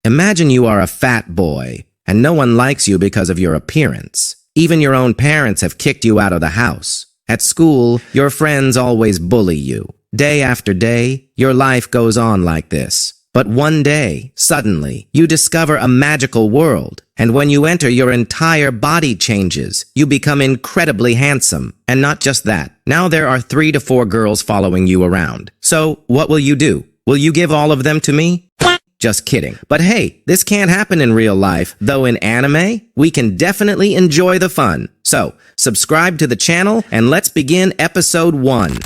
Imagine you are a fat boy, and no one likes you because of your appearance. Even your own parents have kicked you out of the house. At school, your friends always bully you. Day after day, your life goes on like this. But one day, suddenly, you discover a magical world, and when you enter, your entire body changes. You become incredibly handsome. And not just that, now there are 3 to 4 girls following you around. So, what will you do? Will you give all of them to me? Just kidding. But hey, this can't happen in real life, though in anime, we can definitely enjoy the fun. So, subscribe to the channel, and let's begin episode 1.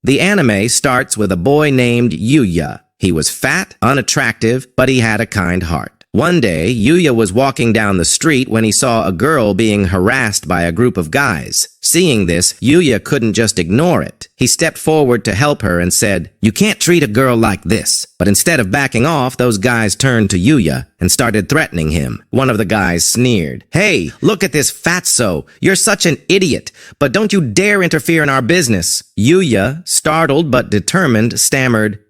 The anime starts with a boy named Yuya. He was fat, unattractive, but he had a kind heart. One day, Yuya was walking down the street when he saw a girl being harassed by a group of guys. Seeing this, Yuya couldn't just ignore it. He stepped forward to help her and said, "You can't treat a girl like this." But instead of backing off, those guys turned to Yuya and started threatening him. One of the guys sneered, "Hey, look at this fatso. You're such an idiot, but don't you dare interfere in our business." Yuya, startled but determined, stammered,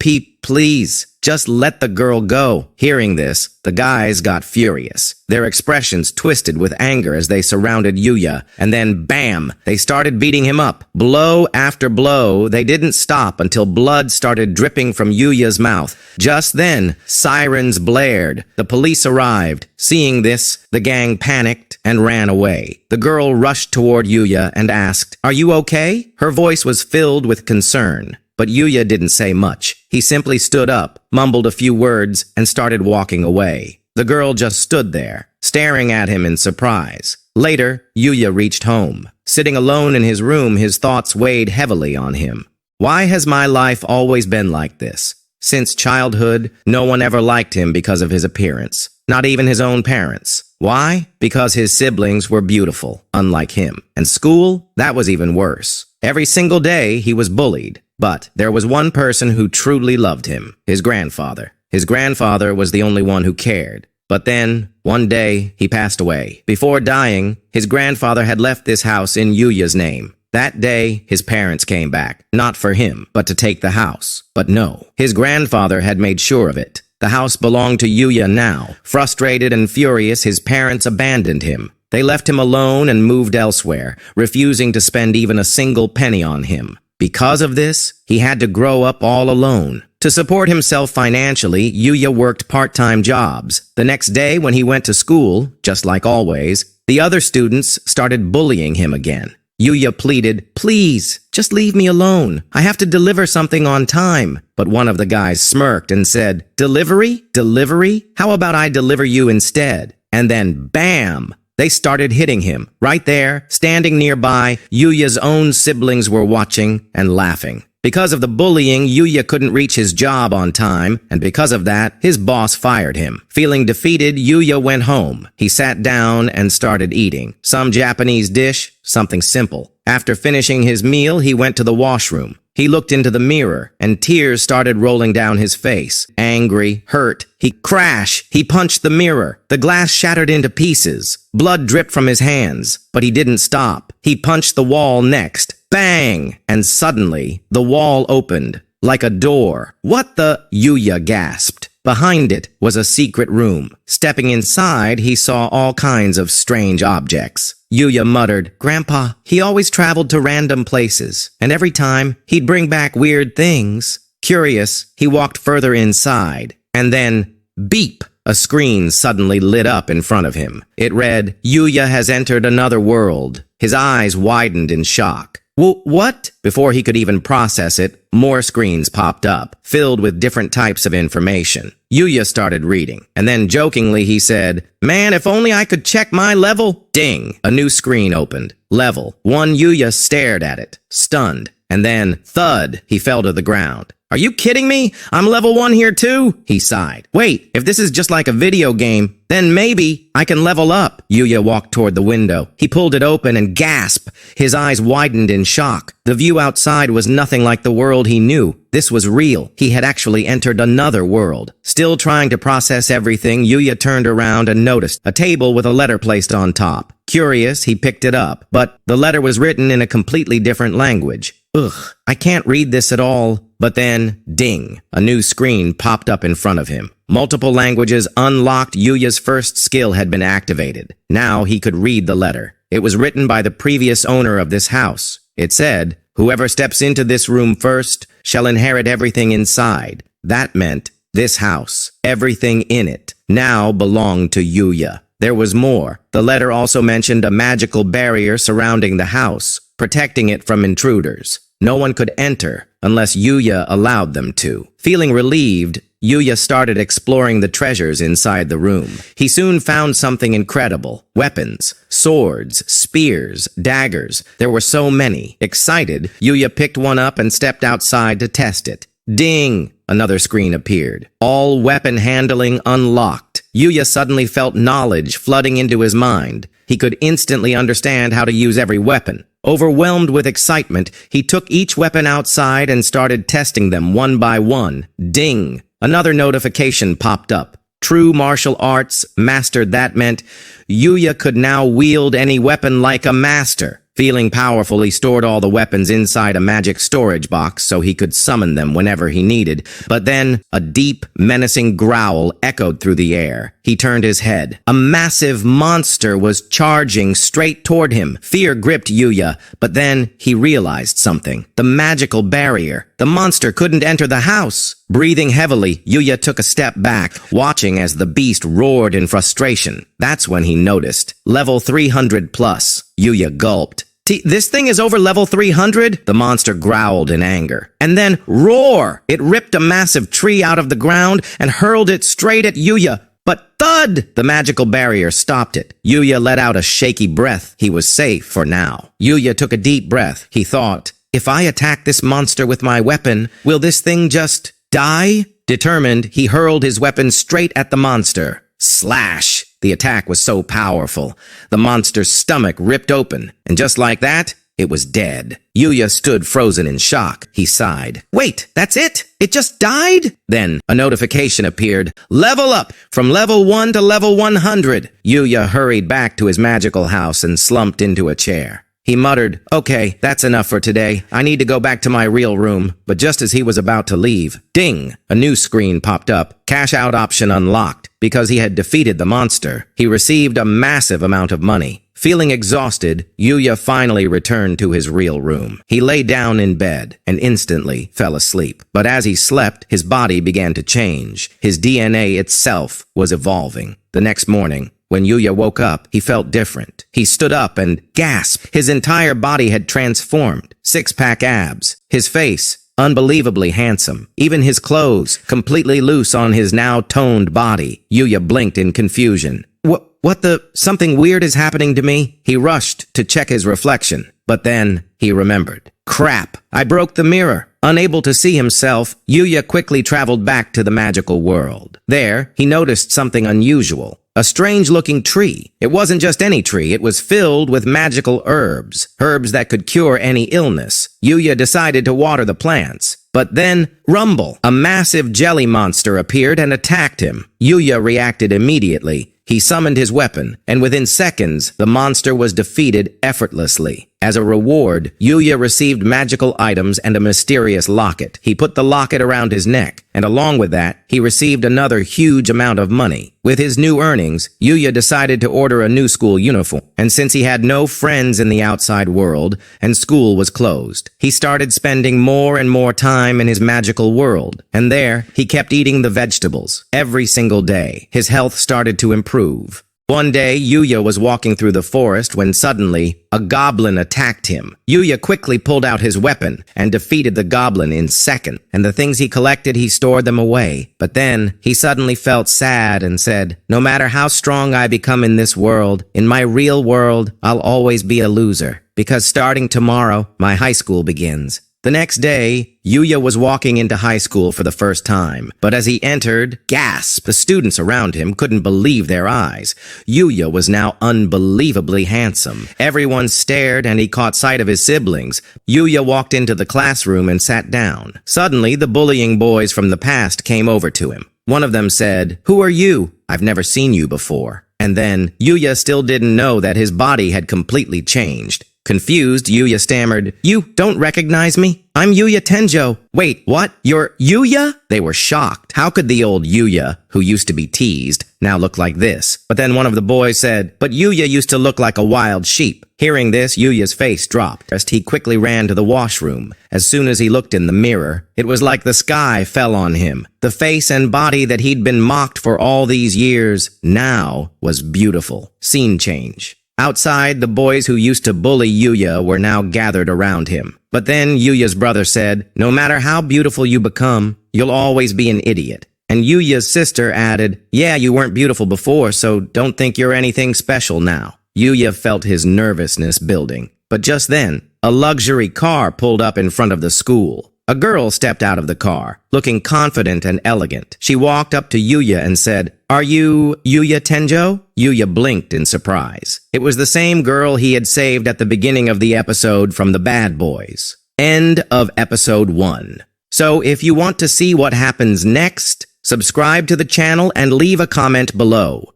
Please, just let the girl go." Hearing this, the guys got furious. Their expressions twisted with anger as they surrounded Yuya, and then bam, they started beating him up. Blow after blow, they didn't stop until blood started dripping from Yuya's mouth. Just then, sirens blared. The police arrived. Seeing this, the gang panicked and ran away. The girl rushed toward Yuya and asked, "Are you okay?" Her voice was filled with concern. But Yuya didn't say much. He simply stood up, mumbled a few words, and started walking away. The girl just stood there, staring at him in surprise. Later, Yuya reached home. Sitting alone in his room, his thoughts weighed heavily on him. Why has my life always been like this? Since childhood, no one ever liked him because of his appearance. Not even his own parents. Why? Because his siblings were beautiful, unlike him. And school? That was even worse. Every single day, he was bullied. But there was one person who truly loved him, his grandfather. His grandfather was the only one who cared. But then, one day, he passed away. Before dying, his grandfather had left this house in Yuya's name. That day, his parents came back, not for him, but to take the house. But no, his grandfather had made sure of it. The house belonged to Yuya now. Frustrated and furious, his parents abandoned him. They left him alone and moved elsewhere, refusing to spend even a single penny on him. Because of this, he had to grow up all alone. To support himself financially, Yuya worked part-time jobs. The next day when he went to school, just like always, the other students started bullying him again. Yuya pleaded, "Please, just leave me alone. I have to deliver something on time." But one of the guys smirked and said, "Delivery? Delivery? How about I deliver you instead?" And then, bam! They started hitting him. Right there, standing nearby, Yuya's own siblings were watching and laughing. Because of the bullying, Yuya couldn't reach his job on time, and because of that, his boss fired him. Feeling defeated, Yuya went home. He sat down and started eating. Some Japanese dish, something simple. After finishing his meal, he went to the washroom. He looked into the mirror, and tears started rolling down his face. Angry, hurt, he punched the mirror. The glass shattered into pieces. Blood dripped from his hands, but he didn't stop. He punched the wall next. Bang! And suddenly, the wall opened, like a door. "What the?" Yuya gasped. Behind it was a secret room. Stepping inside, he saw all kinds of strange objects. Yuya muttered, "Grandpa, he always traveled to random places, and every time, he'd bring back weird things." Curious, he walked further inside, and then, beep! A screen suddenly lit up in front of him. It read, "Yuya has entered another world." His eyes widened in shock. What? Before he could even process it, more screens popped up, filled with different types of information. Yuya started reading, and then jokingly he said, "Man, if only I could check my level." Ding! A new screen opened. Level 1. Yuya stared at it, stunned, and then, thud, he fell to the ground. "Are you kidding me? I'm level 1 here too?" He sighed. "Wait, if this is just like a video game, then maybe I can level up." Yuya walked toward the window. He pulled it open and gasped. His eyes widened in shock. The view outside was nothing like the world he knew. This was real. He had actually entered another world. Still trying to process everything, Yuya turned around and noticed a table with a letter placed on top. Curious, he picked it up, but the letter was written in a completely different language. Ugh, I can't read this at all. But then, ding, a new screen popped up in front of him. Multiple languages unlocked. Yuya's first skill had been activated. Now he could read the letter. It was written by the previous owner of this house. It said, "Whoever steps into this room first shall inherit everything inside." That meant this house, everything in it, now belonged to Yuya. There was more. The letter also mentioned a magical barrier surrounding the house, protecting it from intruders. No one could enter unless Yuya allowed them to. Feeling relieved, Yuya started exploring the treasures inside the room. He soon found something incredible. Weapons, swords, spears, daggers. There were so many. Excited, Yuya picked one up and stepped outside to test it. Ding! Another screen appeared. All weapon handling unlocked. Yuya suddenly felt knowledge flooding into his mind. He could instantly understand how to use every weapon. Overwhelmed with excitement, he took each weapon outside and started testing them one by one. Ding! Another notification popped up. True martial arts mastered. That meant Yuya could now wield any weapon like a master. Feeling powerful, he stored all the weapons inside a magic storage box so he could summon them whenever he needed. But then, a deep, menacing growl echoed through the air. He turned his head. A massive monster was charging straight toward him. Fear gripped Yuya, but then he realized something. The magical barrier. The monster couldn't enter the house. Breathing heavily, Yuya took a step back, watching as the beast roared in frustration. That's when he noticed. Level 300 plus. Yuya gulped. This thing is over level 300? The monster growled in anger. And then, roar! It ripped a massive tree out of the ground and hurled it straight at Yuya. But thud! The magical barrier stopped it. Yuya let out a shaky breath. He was safe for now. Yuya took a deep breath. He thought, if I attack this monster with my weapon, will this thing just die? Determined, he hurled his weapon straight at the monster. Slash! The attack was so powerful. The monster's stomach ripped open, and just like that, it was dead. Yuya stood frozen in shock. He sighed. Wait, that's it? It just died? Then a notification appeared. Level up from level 1 to level 100. Yuya hurried back to his magical house and slumped into a chair. He muttered, okay, that's enough for today. I need to go back to my real room. But just as he was about to leave, ding! A new screen popped up. Cash out option unlocked. Because he had defeated the monster, he received a massive amount of money. Feeling exhausted, Yuya finally returned to his real room. He lay down in bed and instantly fell asleep. But as he slept, his body began to change. His DNA itself was evolving. The next morning, when Yuya woke up, he felt different. He stood up and gasped. His entire body had transformed. Six-pack abs. His face, unbelievably handsome. Even his clothes, completely loose on his now toned body. Yuya blinked in confusion. What the? Something weird is happening to me? He rushed to check his reflection, but then he remembered. Crap! I broke the mirror. Unable to see himself, Yuya quickly traveled back to the magical world. There, he noticed something unusual. A strange-looking tree. It wasn't just any tree, it was filled with magical herbs. Herbs that could cure any illness. Yuya decided to water the plants. But then, rumble! A massive jelly monster appeared and attacked him. Yuya reacted immediately. He summoned his weapon, and within seconds, the monster was defeated effortlessly. As a reward, Yuya received magical items and a mysterious locket. He put the locket around his neck, and along with that, he received another huge amount of money. With his new earnings, Yuya decided to order a new school uniform, and since he had no friends in the outside world, and school was closed, he started spending more and more time in his magical world, and there, he kept eating the vegetables every single day. His health started to improve. One day, Yuya was walking through the forest when suddenly, a goblin attacked him. Yuya quickly pulled out his weapon and defeated the goblin in seconds, and the things he collected, he stored them away. But then, he suddenly felt sad and said, no matter how strong I become in this world, in my real world, I'll always be a loser, because starting tomorrow, my high school begins. The next day, Yuya was walking into high school for the first time, but as he entered, gasp! The students around him couldn't believe their eyes. Yuya was now unbelievably handsome. Everyone stared and he caught sight of his siblings. Yuya walked into the classroom and sat down. Suddenly, the bullying boys from the past came over to him. One of them said, "Who are you? I've never seen you before." And then, Yuya still didn't know that his body had completely changed. Confused, Yuya stammered, "You don't recognize me? I'm Yuya Tenjo." "Wait, what? You're Yuya?" They were shocked. How could the old Yuya, who used to be teased, now look like this? But then one of the boys said, "But Yuya used to look like a wild sheep." Hearing this, Yuya's face dropped. He quickly ran to the washroom. As soon as he looked in the mirror, it was like the sky fell on him. The face and body that he'd been mocked for all these years now was beautiful. Scene change. Outside, the boys who used to bully Yuya were now gathered around him. But then Yuya's brother said, "No matter how beautiful you become, you'll always be an idiot." And Yuya's sister added, "Yeah, you weren't beautiful before, so don't think you're anything special now." Yuya felt his nervousness building. But just then, a luxury car pulled up in front of the school. A girl stepped out of the car, looking confident and elegant. She walked up to Yuya and said, "Are you Yuya Tenjo?" Yuya blinked in surprise. It was the same girl he had saved at the beginning of the episode from the bad boys. End of episode 1. So if you want to see what happens next, subscribe to the channel and leave a comment below.